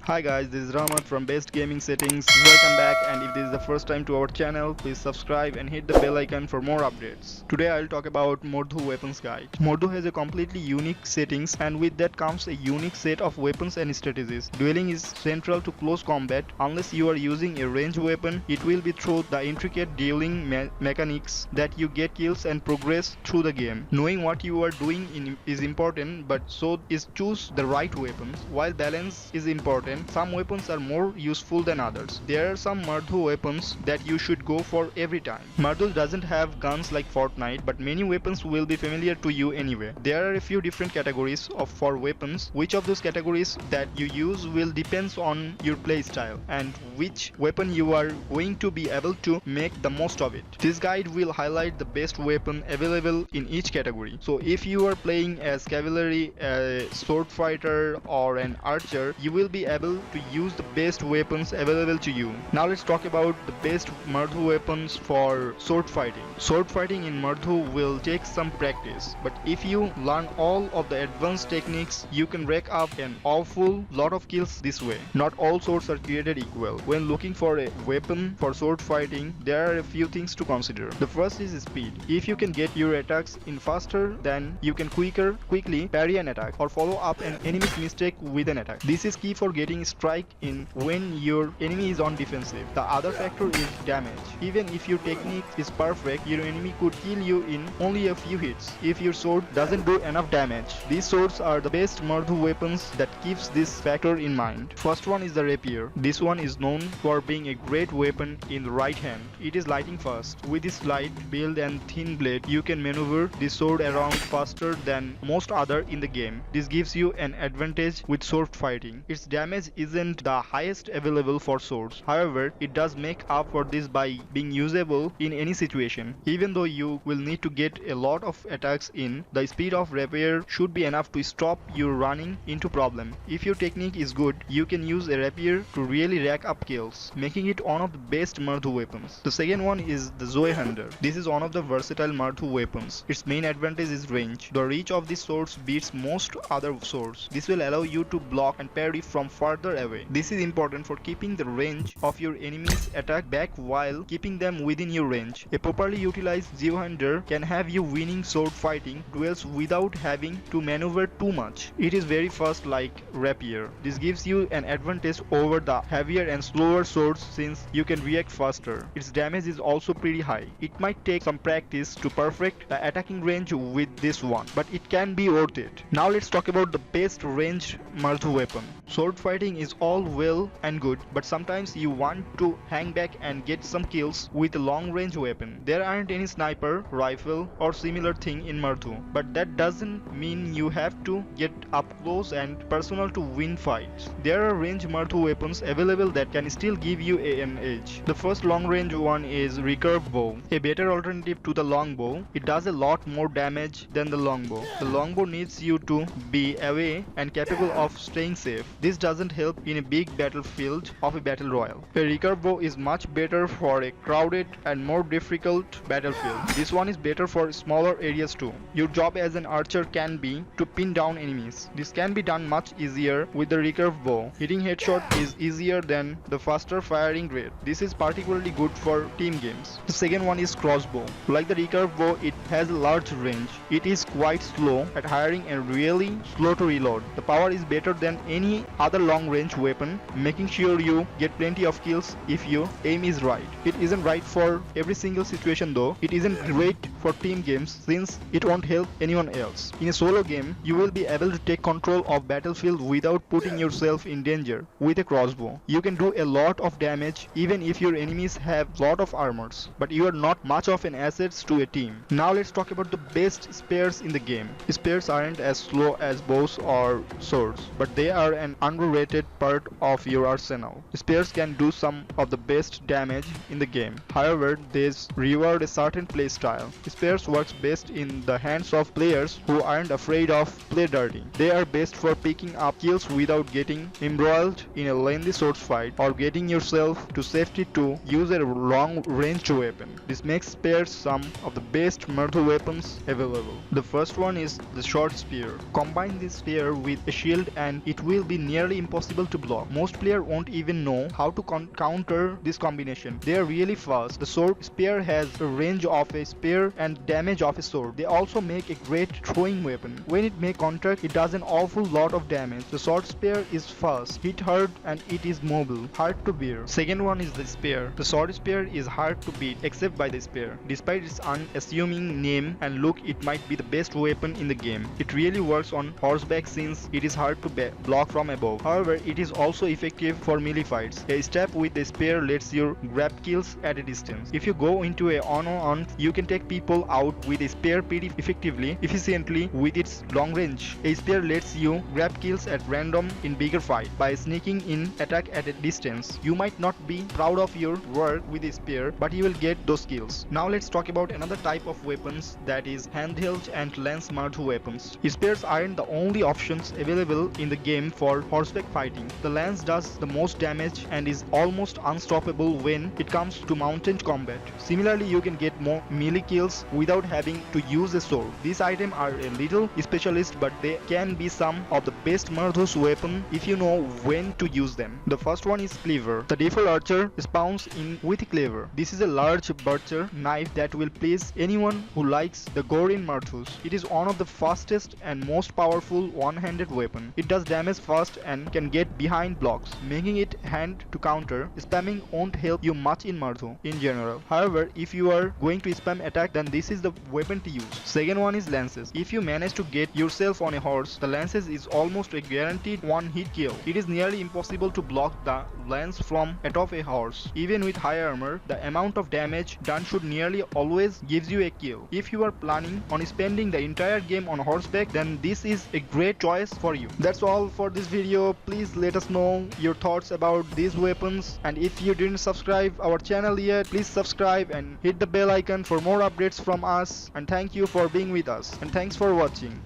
Hi guys, this is Rahmat from Best Gaming Settings. Welcome back, and if this is the first time to our channel, please subscribe and hit the bell icon for more updates. Today I'll talk about Mordhau Weapons Guide. Mordhau has a completely unique settings, and with that comes a unique set of weapons and strategies. Dueling is central to close combat. Unless you are using a ranged weapon, it will be through the intricate dueling mechanics that you get kills and progress through the game. Knowing what you are doing is important, but so is choose the right weapons. While balance is important, some weapons are more useful than others. There are some Mordhau weapons that you should go for every time. Mordhau doesn't have guns like Fortnite, but many weapons will be familiar to you anyway. There are a few different categories for weapons. Which of those categories that you use will depends on your playstyle and which weapon you are going to be able to make the most of it. This guide will highlight the best weapon available in each category. So if you are playing as cavalry, a sword fighter or an archer, you will be able to use the best weapons available to you. Now let's talk about the best Mordhau weapons for sword fighting. Sword fighting in Mordhau will take some practice, but if you learn all of the advanced techniques, you can rack up an awful lot of kills this way. Not all swords are created equal. When looking for a weapon for sword fighting, there are a few things to consider. The first is speed. If you can get your attacks in faster, then you can quickly parry an attack or follow up an enemy's mistake with an attack. This is key for getting strike in when your enemy is on defensive. The other factor is damage. Even if your technique is perfect, your enemy could kill you in only a few hits if your sword doesn't do enough damage. These swords are the best Mordhau weapons that keeps this factor in mind. First one is the Rapier. This one is known for being a great weapon in the right hand. It is lightning fast. With its light build and thin blade, you can maneuver the sword around faster than most other in the game. This gives you an advantage with sword fighting. Its damage isn't the highest available for swords. However, it does make up for this by being usable in any situation. Even though you will need to get a lot of attacks in, the speed of Rapier should be enough to stop you running into problem. If your technique is good, you can use a Rapier to really rack up kills, making it one of the best Mordhau weapons. The second one is the Soy Hunter. This is one of the versatile Mordhau weapons. Its main advantage is range. The reach of these swords beats most other swords. This will allow you to block and parry from farther away. This is important for keeping the range of your enemy's attack back while keeping them within your range. A properly utilized Soy Hunter can have you winning sword fighting duels without having to maneuver too much. It is very fast like Rapier. This gives you an advantage over the heavier and slower swords since you can react faster. Its damage is also pretty high. It might take some practice to perfect the attacking range with this one, but it can be worth it. Now let's talk about the best ranged Mordhau weapon. Sword fighting is all well and good, but sometimes you want to hang back and get some kills with a long range weapon. There aren't any sniper, rifle or similar thing in Mordhau, but that doesn't mean you have to get up close and personal to win fights. There are ranged Mordhau weapons available that can still give you an edge. The first long range one is Recurve Bow, a better alternative to the longbow. It does a lot more damage than the longbow. The longbow needs you to be away and capable of staying safe. This doesn't help in a big battlefield of a battle royale. A Recurve Bow is much better for a crowded and more difficult battlefield. This one is better for smaller areas too. Your job as an archer can be to pin down enemies. This can be done much easier with the Recurve Bow. Hitting headshot is easier than the faster firing rate. This is particularly good for team games. The second one is Crossbow. Like the Recurve Bow, it has a large range. It is quite slow at firing and really slow to reload. The power is better than any other long range weapon, making sure you get plenty of kills if your aim is right. It isn't right for every single situation though. It isn't great for team games since it won't help anyone else. In a solo game, you will be able to take control of battlefield without putting yourself in danger. With a crossbow, you can do a lot of damage even if your enemies have lot of armors, but you are not much of an asset to a team. Now let's talk about the best spears in the game. Spears aren't as slow as bows or swords, but they are an underrated part of your arsenal. Spears can do some of the best damage in the game. However, these reward a certain playstyle. spears works best in the hands of players who aren't afraid of play dirty. They are best for picking up kills without getting embroiled in a lengthy sword fight or getting yourself to safety to use a long ranged weapon. This makes spears some of the best Mordhau weapons available. The first one is the short spear. Combine this spear with a shield and it will be nearly impossible to block. Most players won't even know how to counter this combination. They are really fast. The sword spear has a range of a spear and damage of a sword. They also make a great throwing weapon. When it makes contact, it does an awful lot of damage. The short spear is fast, hit hard, and it is mobile, hard to bear. Second one is the spear. The sword spear is hard to beat except by the spear. Despite its unassuming name and look, it might be the best weapon in the game. It really works on horseback since it is hard to block from above. However, it is also effective for melee fights. A stab with the spear lets you grab kills at a distance. If you go into a on-on, you can take people out with a spear pretty efficiently with its long range. A spear lets you grab kills at random in bigger fight by sneaking in attack at a distance. You might not be proud of your work with a spear, but you will get those kills. Now let's talk about another type of weapons, that is handheld and lance Mordhau weapons. Spears aren't the only options available in the game for horseback fighting. The lance does the most damage and is almost unstoppable when it comes to mountain combat. Similarly, you can get more melee kills without having to use a sword. These items are a little specialist, but they can be some of the best Mordhau's weapon if you know when to use them. The first one is Cleaver. The default archer spawns in with Cleaver. This is a large butcher knife that will please anyone who likes the gore in Mordhau's. It is one of the fastest and most powerful one-handed weapon. It does damage fast and can get behind blocks, making it hand to counter. Spamming won't help you much in Mordhau in general. However, if you are going to spam attack, then this is the weapon to use. Second one is lances. If you manage to get yourself on a horse, the lances is almost a guaranteed one-hit kill. It is nearly impossible to block the lance from atop a horse. Even with high armor, the amount of damage done should nearly always gives you a kill. If you are planning on spending the entire game on horseback, then this is a great choice for you. That's all for this video. Please let us know your thoughts about these weapons, and if you didn't subscribe our channel yet, please subscribe and hit the bell icon for more updates from us. And thank you for being with us, and thanks for watching.